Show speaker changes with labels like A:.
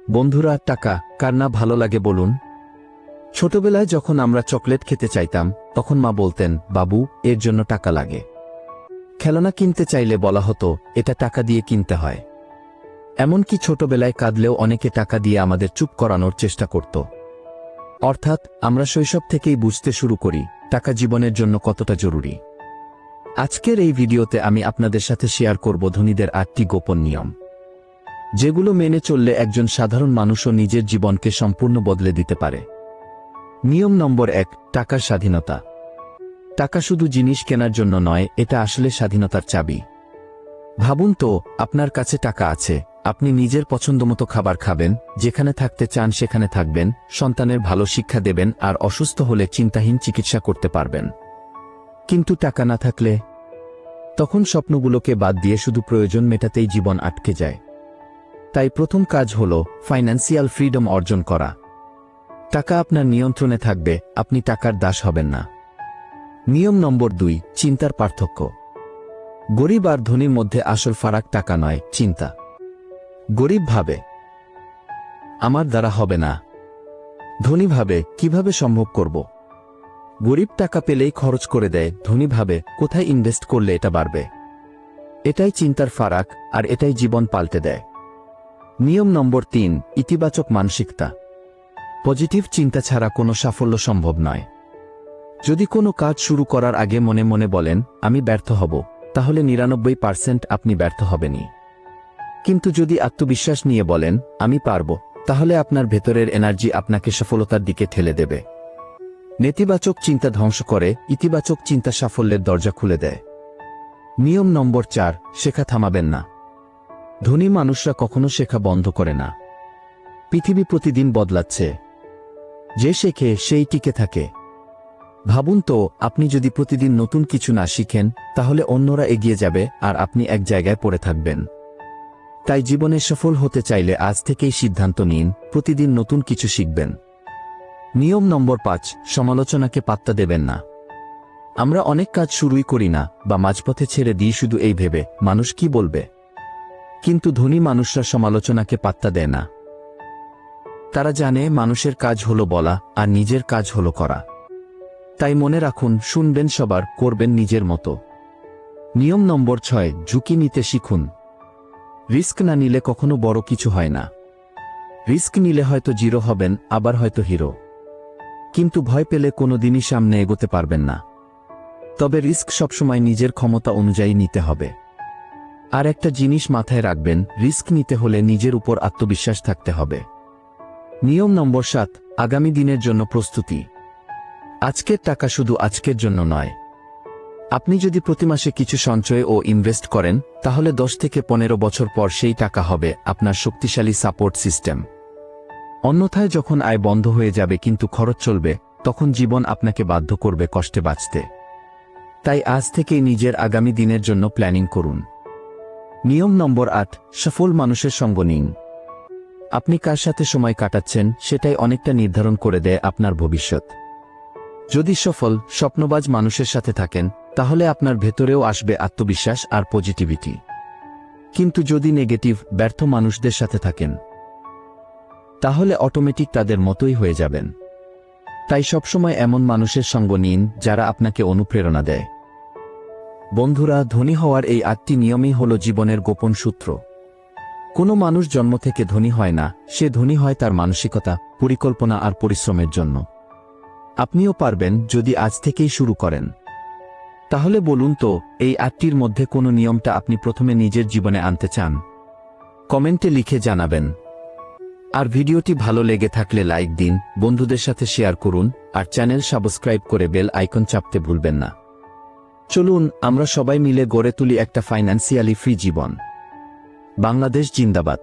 A: বন্ধুরা, টাকা কার না ভালো লাগে বলুন? ছোটবেলায় যখন আমরা চকলেট খেতে চাইতাম তখন মা বলতেন, বাবু, এর জন্য টাকা লাগে। খেলনা কিনতে চাইলে বলা হতো, এটা টাকা দিয়ে কিনতে হয়। এমনকি ছোটবেলায় কাঁদলেও অনেকে টাকা দিয়ে আমাদের চুপ করানোর চেষ্টা করত। অর্থাৎ আমরা শৈশব থেকেই বুঝতে শুরু করি টাকা জীবনের জন্য কতটা জরুরি। আজকের এই ভিডিওতে আমি আপনাদের সাথে শেয়ার করব ধনীদের 8টি গোপন নিয়ম, যেগুলো মেনে চললে একজন সাধারণ মানুষও নিজের জীবনকে সম্পূর্ণ বদলে দিতে পারে। নিয়ম নম্বর 1, টাকার স্বাধীনতা। টাকা শুধু জিনিস কেনার জন্য নয়, এটা আসলে স্বাধীনতার চাবি। ভাবুন তো, আপনার কাছে টাকা আছে, আপনি নিজের পছন্দমতো খাবার খাবেন, যেখানে থাকতে চান সেখানে থাকবেন, সন্তানের ভালো শিক্ষা দেবেন আর অসুস্থ হলে চিন্তাহীন চিকিৎসা করতে পারবেন। কিন্তু টাকা না থাকলে? তখন স্বপ্নগুলোকে বাদ দিয়ে শুধু প্রয়োজন মেটাতেই জীবন আটকে যায়। তাই প্রথম কাজ হলো ফাইন্যান্সিয়াল ফ্রিডম অর্জন করা। টাকা আপনার নিয়ন্ত্রণে থাকবে, আপনি টাকার দাস হবেন না। নিয়ম নম্বর 2, চিন্তার পার্থক্য। গরিব আর ধনীর মধ্যে আসল ফারাক টাকা নয়, চিন্তা। গরিব ভাবে, আমার দ্বারা হবে না। ধনী ভাবে, কিভাবে সম্ভব করব। গরিব টাকা পেলেই খরচ করে দেয়, ধনী ভাবে কোথায় ইনভেস্ট করলে এটা বাড়বে। এটাই চিন্তার ফারাক, আর এটাই জীবন পাল্টে দেয়। নিয়ম নম্বর 3, ইতিবাচক মানসিকতা। পজিটিভ চিন্তা ছাড়া কোনো সাফল্য সম্ভব নয়। যদি কোনো কাজ শুরু করার আগে মনে মনে বলেন, আমি ব্যর্থ হব, তাহলে 99% আপনি ব্যর্থ হবেনই। কিন্তু যদি আত্মবিশ্বাস নিয়ে বলেন, আমি পারব, তাহলে আপনার ভেতরের এনার্জি আপনাকে সফলতার দিকে ঠেলে দেবে। নেতিবাচক চিন্তা ধ্বংস করে, ইতিবাচক চিন্তা সাফল্যের দরজা খুলে দেয়। নিয়ম নম্বর 4, শেখা থামাবেন না। ধনী মানুষরা কখনো শেখা বন্ধ করে না। পৃথিবী প্রতিদিন বদলাচ্ছে, যে শেখে সেই টিকে থাকে। ভাবুন তো, আপনি যদি প্রতিদিন নতুন কিছু না শিখেন, তাহলে অন্যরা এগিয়ে যাবে আর আপনি এক জায়গায় পড়ে থাকবেন। তাই জীবনে সফল হতে চাইলে আজ থেকেই সিদ্ধান্ত নিন, প্রতিদিন নতুন কিছু শিখবেন। নিয়ম নম্বর 5, সমালোচনাকে পাত্তা দেবেন না। আমরা অনেক কাজ শুরুই করি না বা মাঝপথে ছেড়ে দিই শুধু এই ভেবে, মানুষ কি বলবে। কিন্তু ধনী মানুষরা সমালোচনাকে পাত্তা দেয় না। তারা জানে মানুষের কাজ হলো বলা আর নিজের কাজ হলো করা। তাই মনে রাখুন, শুনবেন সবার, করবেন নিজের মতো। নিয়ম নম্বর 6, ঝুঁকি নিতে শিখুন। রিস্ক না নিলে কখনো বড় কিছু হয় না। রিস্ক নিলে হয়তো জিরো হবেন, আবার হয়তো হিরো। কিন্তু ভয় পেলে কোনো দিনই সামনে এগোতে পারবেন না। তবে রিস্ক সবসময় নিজের ক্ষমতা অনুযায়ী নিতে হবে। আর একটা জিনিস মাথায় রাখবেন, রিস্ক নিতে হলে নিজের উপর আত্মবিশ্বাস থাকতে হবে। নিয়ম নম্বর 7, আগামী দিনের জন্য প্রস্তুতি। আজকের টাকা শুধু আজকের জন্য নয়। আপনি যদি প্রতি মাসে কিছু সঞ্চয় ও ইনভেস্ট করেন, তাহলে 10 থেকে 15 বছর পর সেই টাকা হবে আপনার শক্তিশালী সাপোর্ট সিস্টেম। অন্যথায় যখন আয় বন্ধ হয়ে যাবে কিন্তু খরচ চলবে, তখন জীবন আপনাকে বাধ্য করবে কষ্টে বাঁচতে। তাই আজ থেকেই নিজের আগামী দিনের জন্য প্ল্যানিং করুন। নিয়ম নম্বর 8, সফল মানুষের সঙ্গ নিন। আপনি কার সাথে সময় কাটাচ্ছেন সেটাই অনেকটা নির্ধারণ করে দেয় আপনার ভবিষ্যৎ। যদি সফল, স্বপ্নবাজ মানুষের সাথে থাকেন, তাহলে আপনার ভেতরেও আসবে আত্মবিশ্বাস আর পজিটিভিটি। কিন্তু যদি নেগেটিভ, ব্যর্থ মানুষদের সাথে থাকেন, তাহলে অটোমেটিক তাদের মতোই হয়ে যাবেন। তাই সবসময় এমন মানুষের সঙ্গ নিন যারা আপনাকে অনুপ্রেরণা দেয়। বন্ধুরা, ধনী হওয়ার এই 8টি নিয়মই হল জীবনের গোপন সূত্র। কোনো মানুষ জন্ম থেকে ধনী হয় না, সে ধনী হয় তার মানসিকতা, পরিকল্পনা আর পরিশ্রমের জন্য। আপনিও পারবেন যদি আজ থেকেই শুরু করেন। তাহলে বলুন তো, এই 8টির মধ্যে কোন নিয়মটা আপনি প্রথমে নিজের জীবনে আনতে চান? কমেন্টে লিখে জানাবেন। আর ভিডিওটি ভালো লেগে থাকলে লাইক দিন, বন্ধুদের সাথে শেয়ার করুন, আর চ্যানেল সাবস্ক্রাইব করে বেল আইকন চাপতে ভুলবেন না। চলুন আমরা সবাই মিলে গড়ে তুলি একটা ফাইন্যান্সিয়ালি ফ্রি জীবন। বাংলাদেশ জিন্দাবাদ।